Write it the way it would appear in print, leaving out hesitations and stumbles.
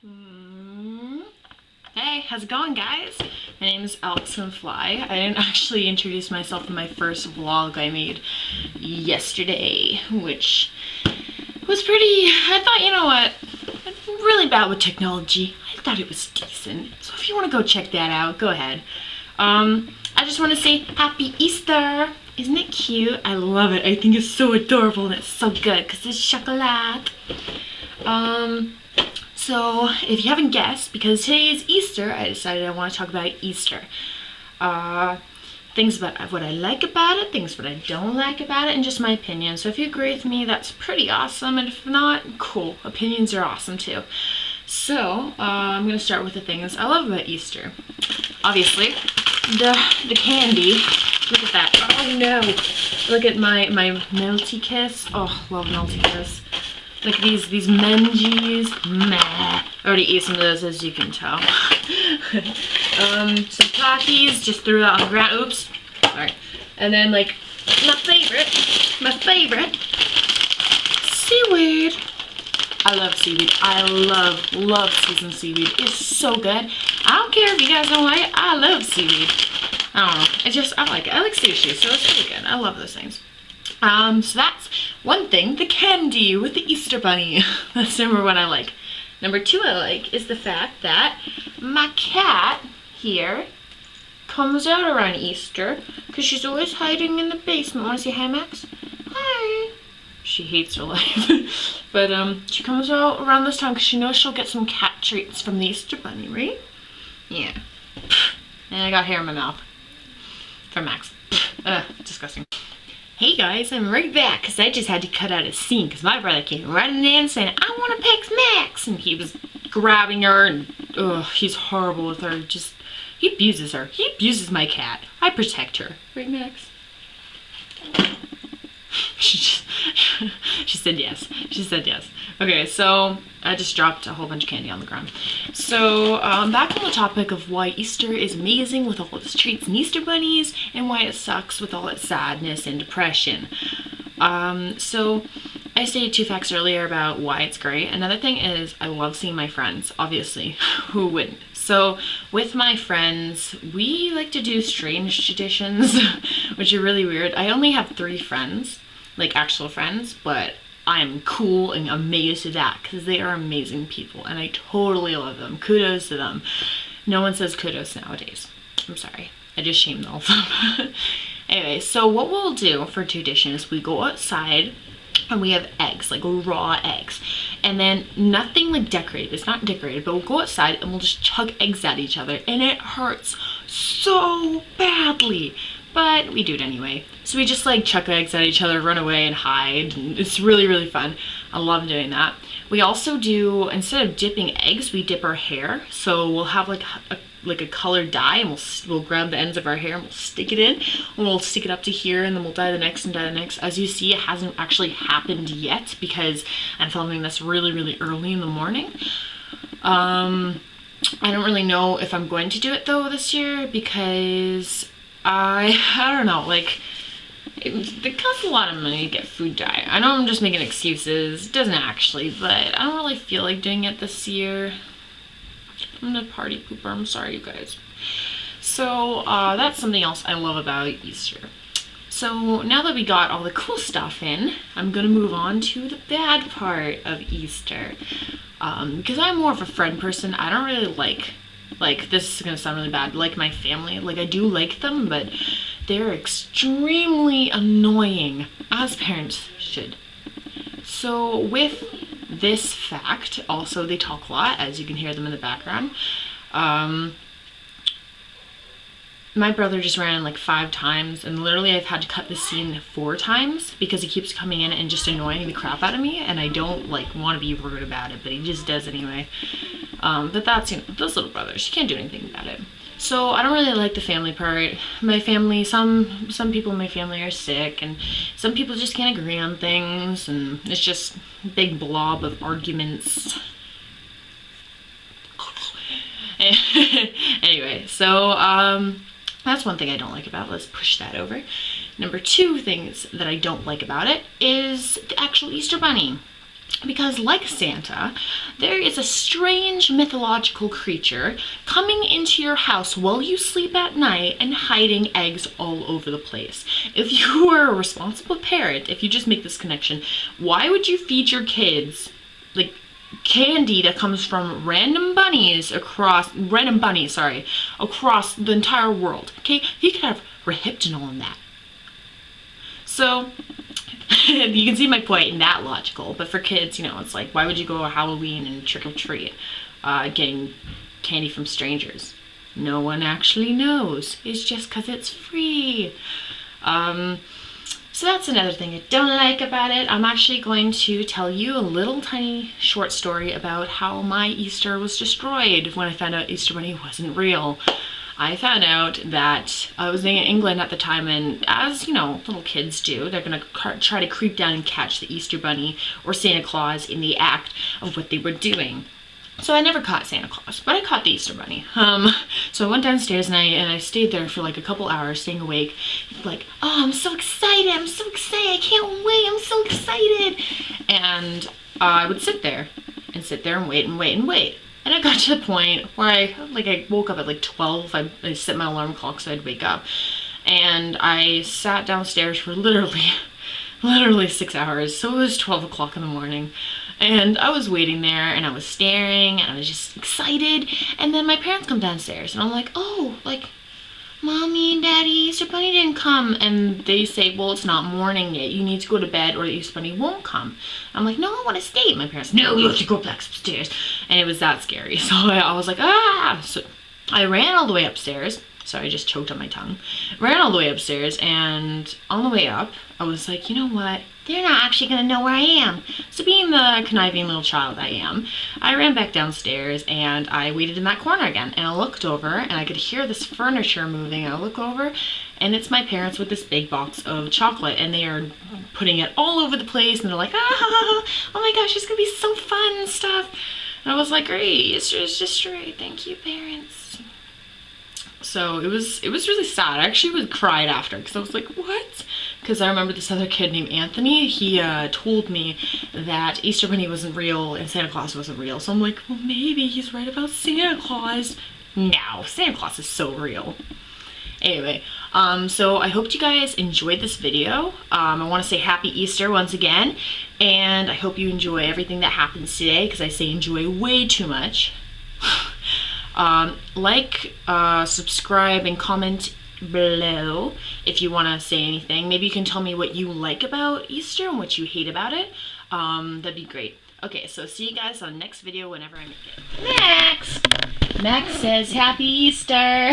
Hmm. Hey, how's it going, guys? My name is Alex from Fly. I didn't actually introduce myself in my first vlog I made yesterday, which was pretty, I thought, you know what, I'm really bad with technology. I thought it was decent. So if you want to go check that out, go ahead. I just want to say Happy Easter. Isn't it cute? I love it. I think it's so adorable and it's so good because it's chocolate. So if you haven't guessed, because today is Easter, I decided I want to talk about Easter. Things about what I like about it, things what I don't like about it, and just my opinion. So if you agree with me, that's pretty awesome, and if not, cool. Opinions are awesome too. So I'm gonna start with the things I love about Easter. Obviously, the candy. Look at that. Oh no! Look at my Melty Kiss. Oh, love Melty Kiss. Like these Mengies. Meh. I already ate some of those, as you can tell. Some Takis, just threw that on the ground. Oops. Sorry. And then like my favorite, seaweed. I love seaweed. I love seasoned seaweed. It's so good. I don't care if you guys don't like it. I love seaweed. I don't know. I like it. I like sushi, so it's really good. I love those things. So that's one thing, the candy with the Easter Bunny. That's number one I like. Number two I like is the fact that my cat here comes out around Easter because she's always hiding in the basement. Want to say hi, Max? Hi. She hates her life. But she comes out around this time because she knows she'll get some cat treats from the Easter Bunny, right? Yeah. And I got hair in my mouth. From Max. Disgusting. Hey guys, I'm right back because I just had to cut out a scene because my brother came running in saying, I want to pick Max, and he was grabbing her and he's horrible with her. He abuses her. He abuses my cat. I protect her. Right, Max? She said yes. She said yes. Okay, so I just dropped a whole bunch of candy on the ground. So back on the topic of why Easter is amazing with all its treats and Easter bunnies, and why it sucks with all its sadness and depression. So I stated 2 facts earlier about why it's great. Another thing is I love seeing my friends, obviously. Who wouldn't? So with my friends, we like to do strange traditions, which are really weird. I only have 3 friends, like actual friends, but I'm cool and amazed at that because they are amazing people and I totally love them. Kudos to them. No one says kudos nowadays. I'm sorry. I just shamed all of them. Anyway, so what we'll do for tradition is we go outside and we have eggs, like raw eggs. And then nothing like decorated. It's not decorated, but we'll go outside and we'll just chug eggs at each other. And it hurts so badly. But we do it anyway. So we just like chuck eggs at each other, run away and hide. And it's really, really fun. I love doing that. We also do, instead of dipping eggs, we dip our hair. So we'll have like a colored dye and we'll grab the ends of our hair and we'll stick it in. And we'll stick it up to here and then we'll dye the next and dye the next. As you see, it hasn't actually happened yet because I'm filming this really, really early in the morning. I don't really know if I'm going to do it though this year because I don't know, like, it costs a lot of money to get food dye. I know I'm just making excuses. It doesn't actually, but I don't really feel like doing it this year. I'm a party pooper. I'm sorry, you guys. So that's something else I love about Easter. So now that we got all the cool stuff in, I'm gonna move on to the bad part of Easter. Because I'm more of a friend person, I don't really like, this is gonna sound really bad, like my family. Like, I do like them, but they're extremely annoying, as parents should. So with this fact, also they talk a lot, as you can hear them in the background. My brother just ran like 5 times, and literally I've had to cut the scene 4 times because he keeps coming in and just annoying the crap out of me, and I don't like want to be rude about it, but he just does anyway. But that's, you know, those little brothers, you can't do anything about it. So I don't really like the family part. My family, some people in my family are sick, and some people just can't agree on things, and it's just a big blob of arguments. Anyway, so that's one thing I don't like about it. Let's push that over. Number 2 things that I don't like about it is the actual Easter Bunny. Because like Santa, there is a strange mythological creature coming into your house while you sleep at night and hiding eggs all over the place. If you were a responsible parent, if you just make this connection, why would you feed your kids like candy that comes from random bunnies across the entire world? Okay, he could have rohypnol in that. So you can see my point in that logical, but for kids, you know, it's like, why would you go to Halloween and trick or treat, getting candy from strangers? No one actually knows. It's just because it's free. So that's another thing I don't like about it. I'm actually going to tell you a little tiny short story about how my Easter was destroyed when I found out Easter Bunny wasn't real. I found out that I was in England at the time, and as, you know, little kids do, they're going to try to creep down and catch the Easter Bunny or Santa Claus in the act of what they were doing. So I never caught Santa Claus, but I caught the Easter Bunny. So I went downstairs and I stayed there for like a couple hours, staying awake. Like, oh, I'm so excited, I can't wait, I'm so excited. And I would sit there and wait and wait and wait. And I got to the point where I woke up at like 12. I set my alarm clock so I'd wake up. And I sat downstairs for literally 6 hours. So it was 12 o'clock in the morning. And I was waiting there and I was staring and I was just excited. And then my parents come downstairs and I'm like, oh, like, Mommy and Daddy, Easter Bunny didn't come. And they say, well, it's not morning yet. You need to go to bed or the Easter Bunny won't come. I'm like, no, I want to stay. My parents, no, you have to go back upstairs. And it was that scary. So I was like, ah. So I ran all the way upstairs. Sorry, I just choked on my tongue. Ran all the way upstairs, and on the way up, I was like, you know what? They're not actually going to know where I am. So being the conniving little child I am, I ran back downstairs, and I waited in that corner again. And I looked over, and I could hear this furniture moving. I look over, and it's my parents with this big box of chocolate, and they are putting it all over the place, and they're like, ah, oh my gosh, it's going to be so fun and stuff. And I was like, great, Easter is destroyed. Thank you, parents. So it was really sad. I actually cried after because I was like, what? Because I remember this other kid named Anthony. He told me that Easter Bunny wasn't real and Santa Claus wasn't real. So I'm like, well, maybe he's right about Santa Claus. No, Santa Claus is so real. Anyway, so I hope you guys enjoyed this video. I want to say Happy Easter once again. And I hope you enjoy everything that happens today because I say enjoy way too much. Subscribe, and comment below if you want to say anything. Maybe you can tell me what you like about Easter and what you hate about it. That'd be great. Okay, so see you guys on the next video whenever I make it. Max says Happy Easter.